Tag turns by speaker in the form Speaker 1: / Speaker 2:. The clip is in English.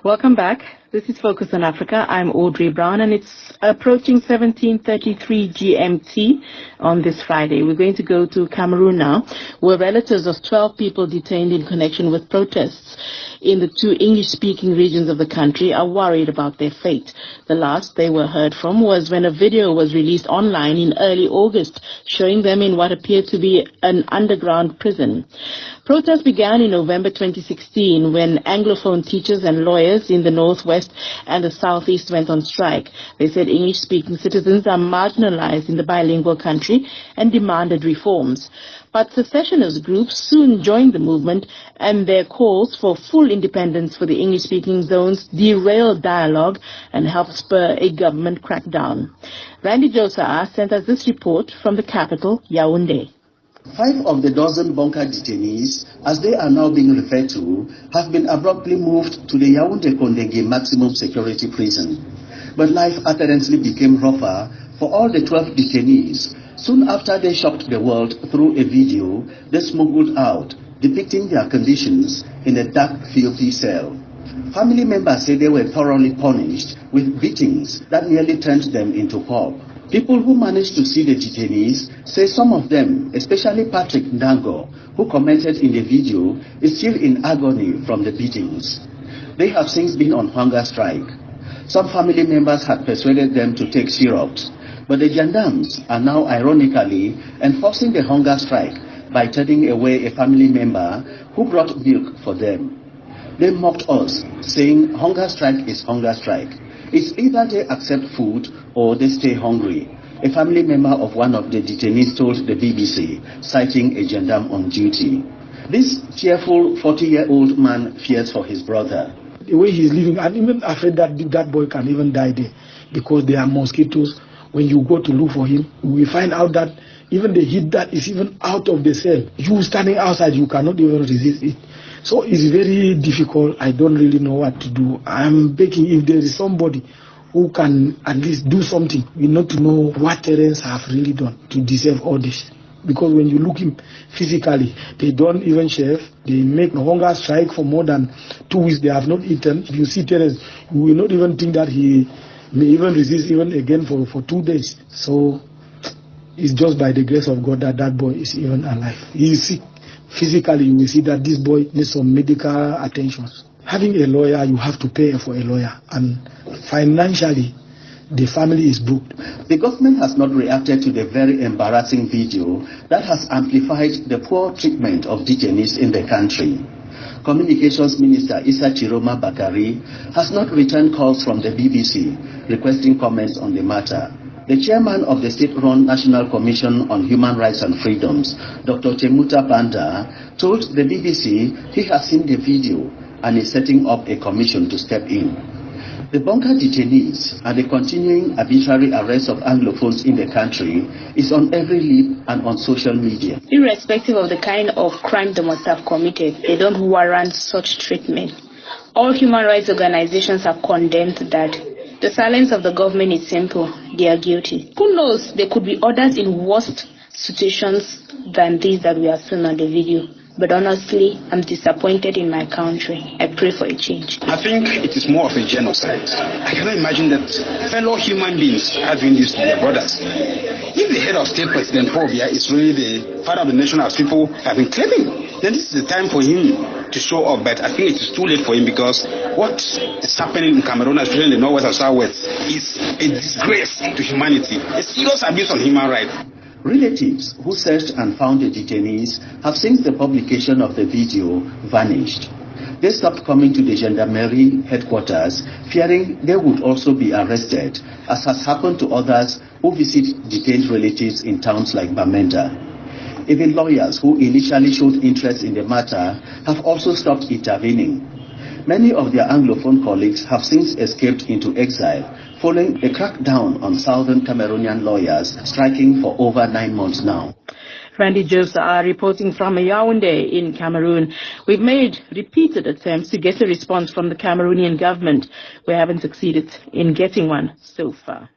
Speaker 1: Welcome back. This is Focus on Africa. I'm Audrey Brown, and it's approaching 17:33 GMT on this Friday. We're going to go to Cameroon now, where relatives of 12 people detained in connection with protests in the two English-speaking regions of the country are worried about their fate. The last they were heard from was when a video was released online in early August showing them in what appeared to be an underground prison. Protests began in November 2016 when Anglophone teachers and lawyers in the northwest and the southeast went on strike. They said English-speaking citizens are marginalized in the bilingual country and demanded reforms. But secessionist groups soon joined the movement, and their calls for full independence for the English-speaking zones derailed dialogue and helped spur a government crackdown. Randy Josa sent us this report from the capital, Yaoundé.
Speaker 2: 5 of the dozen bunker detainees, as they are now being referred to, have been abruptly moved to the Yaoundé-Kondenge maximum security prison. But life apparently became rougher for all the 12 detainees soon after they shocked the world through a video they smuggled out depicting their conditions in a dark, filthy cell. Family members say they were thoroughly punished with beatings that nearly turned them into pulp. People who managed to see the detainees say some of them, especially Patrick Ndango, who commented in the video, is still in agony from the beatings. They have since been on hunger strike. Some family members had persuaded them to take syrups, but the gendarmes are now ironically enforcing the hunger strike by turning away a family member who brought milk for them. They mocked us, saying hunger strike is hunger strike. It's either they accept food or they stay hungry. A family member of one of the detainees told the BBC, citing a gendarme on duty. This cheerful 40-year-old man fears for his brother.
Speaker 3: The way he's living, I'm even afraid that that boy can even die there because there are mosquitoes. When you go to look for him, we find out that even the heat that is even out of the cell, you standing outside, you cannot even resist it. So it's very difficult. I don't really know what to do. I'm begging if there is somebody who can at least do something. We need to know what terrorists have really done to deserve all this. Because when you look him physically, they don't even shave. They make a hunger strike for more than 2 weeks. They have not eaten. If you see terrorists, you will not even think that he may even resist even again for 2 days. So it's just by the grace of God that that boy is even alive. He is sick. Physically, you will see that this boy needs some medical attention. Having a lawyer, you have to pay for a lawyer. And financially, the family is broke.
Speaker 2: The government has not reacted to the very embarrassing video that has amplified the poor treatment of detainees in the country. Communications Minister Issa Chiroma Bakari has not returned calls from the BBC requesting comments on the matter. The chairman of the state-run National Commission on Human Rights and Freedoms, Dr. Temuta Banda, told the BBC he has seen the video and is setting up a commission to step in. The bunker detainees and the continuing arbitrary arrest of Anglophones in the country is on every lip and on social media.
Speaker 4: Irrespective of the kind of crime they must have committed, they don't warrant such treatment. All human rights organizations have condemned that. The silence of the government is simple. They are guilty. Who knows, there could be others in worse situations than these that we have seen on the video. But honestly, I'm disappointed in my country. I pray for a change.
Speaker 5: I think it is more of a genocide. I cannot imagine that fellow human beings are doing this to their brothers. If the head of state, President Paul Biya, is really the father of the nation as people have been claiming, then this is the time for him to show up. But I think it is too late for him because what is happening in Cameroon, especially in the northwest and southwest, is a disgrace to humanity. A serious abuse on human rights.
Speaker 2: Relatives who searched and found the detainees have since the publication of the video vanished. They stopped coming to the gendarmerie headquarters, fearing they would also be arrested, as has happened to others who visit detained relatives in towns like Bamenda. Even lawyers who initially showed interest in the matter have also stopped intervening. Many of their Anglophone colleagues have since escaped into exile, following a crackdown on southern Cameroonian lawyers striking for over 9 months now.
Speaker 1: Randy Josa reporting from Yaoundé in Cameroon. We've made repeated attempts to get a response from the Cameroonian government. We haven't succeeded in getting one so far.